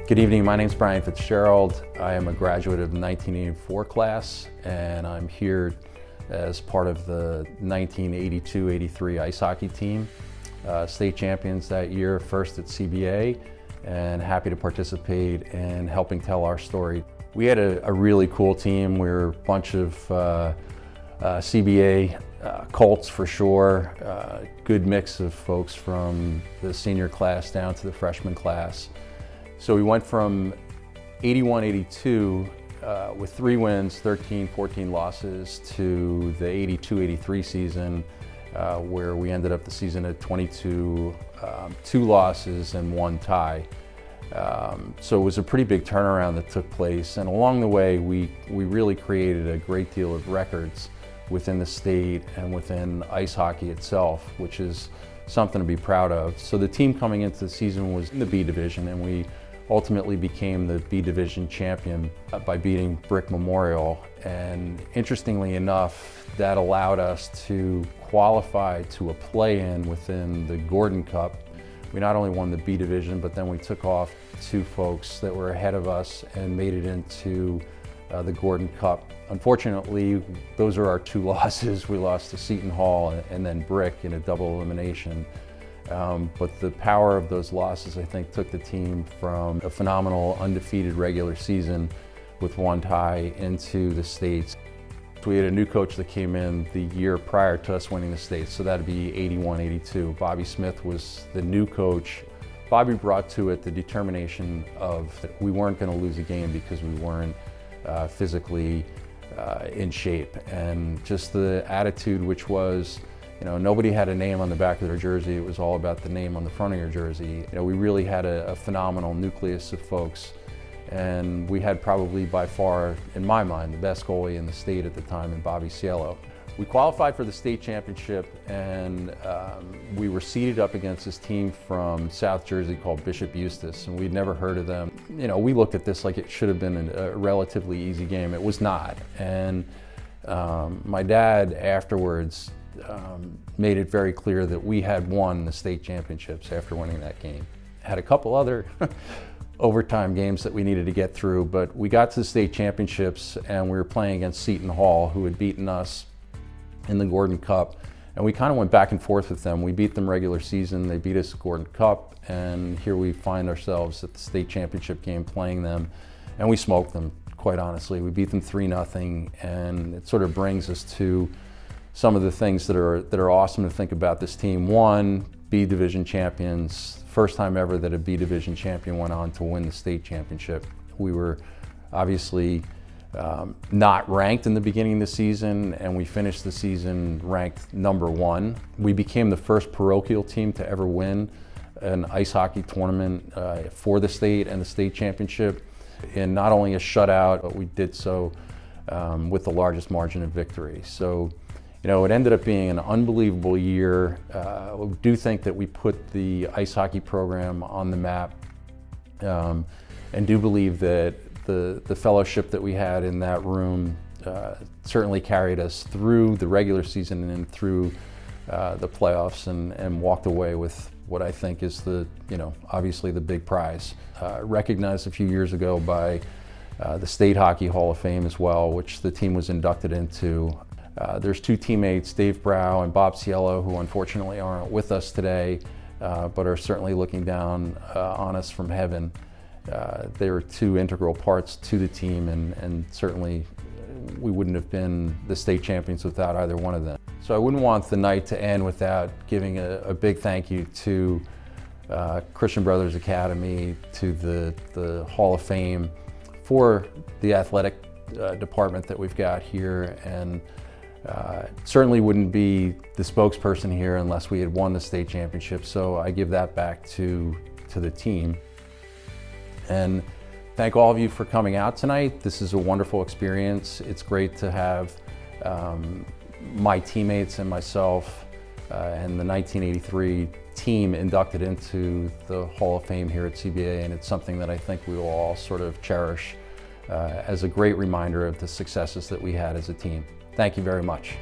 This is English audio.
Good evening, my name is Brian Fitzgerald. I am a graduate of the 1984 class, and I'm here as part of the 1982-83 ice hockey team. State champions that year, first at CBA, and happy to participate in helping tell our story. We had a really cool team. We were a bunch of CBA Colts for sure, good mix of folks from the senior class down to the freshman class. So we went from 81-82 with 3 wins, 13-14 losses to the 82-83 season where we ended up the season at 22, 2 losses and 1 tie. So it was a pretty big turnaround that took place, and along the way we really created a great deal of records within the state and within ice hockey itself, which is something to be proud of. So the team coming into the season was in the B division, and we ultimately became the B division champion by beating Brick Memorial. And interestingly enough, that allowed us to qualify to a play-in within the Gordon Cup. We not only won the B division, but then we took off 2 folks that were ahead of us and made it into the Gordon Cup. Unfortunately, those are our 2 losses. We lost to Seton Hall and then Brick in a double elimination. But the power of those losses, I think, took the team from a phenomenal undefeated regular season with 1 tie into the States. We had a new coach that came in the year prior to us winning the States, so that'd be 81-82. Bobby Smith was the new coach. Bobby brought to it the determination of that we weren't going to lose a game because we weren't physically in shape, and just the attitude, which was, you know, nobody had a name on the back of their jersey. It was all about the name on the front of your jersey. You know, we really had a phenomenal nucleus of folks, and we had probably by far, in my mind, the best goalie in the state at the time in Bobby Cielo. We qualified for the state championship, and we were seeded up against this team from South Jersey called Bishop Eustace, and we'd never heard of them. You know, we looked at this like it should have been a relatively easy game. It was not. And my dad afterwards made it very clear that we had won the state championships after winning that game. Had a couple other overtime games that we needed to get through, but we got to the state championships and we were playing against Seton Hall, who had beaten us in the Gordon Cup, and we kind of went back and forth with them. We beat them regular season, they beat us Gordon Cup, and here we find ourselves at the state championship game playing them, and we smoked them, quite honestly. We beat them 3-0, and it sort of brings us to some of the things that are awesome to think about this team. 1, B division champions, first time ever that a B division champion went on to win the state championship. We were obviously not ranked in the beginning of the season, and we finished the season ranked number 1. We became the first parochial team to ever win an ice hockey tournament for the state and the state championship in not only a shutout, but we did so with the largest margin of victory. So, you know, it ended up being an unbelievable year. I do think that we put the ice hockey program on the map, and do believe that the fellowship that we had in that room certainly carried us through the regular season and through the playoffs, and walked away with what I think is obviously the big prize. Recognized a few years ago by the State Hockey Hall of Fame as well, which the team was inducted into. There's 2 teammates, Dave Brow and Bob Cielo, who unfortunately aren't with us today, but are certainly looking down on us from heaven. They were 2 integral parts to the team, and certainly we wouldn't have been the state champions without either one of them. So I wouldn't want the night to end without giving a big thank you to Christian Brothers Academy, to the Hall of Fame, for the athletic department that we've got here, and certainly wouldn't be the spokesperson here unless we had won the state championship. So I give that back to the team. And thank all of you for coming out tonight. This is a wonderful experience. It's great to have my teammates and myself and the 1983 team inducted into the Hall of Fame here at CBA, and it's something that I think we will all sort of cherish as a great reminder of the successes that we had as a team. Thank you very much.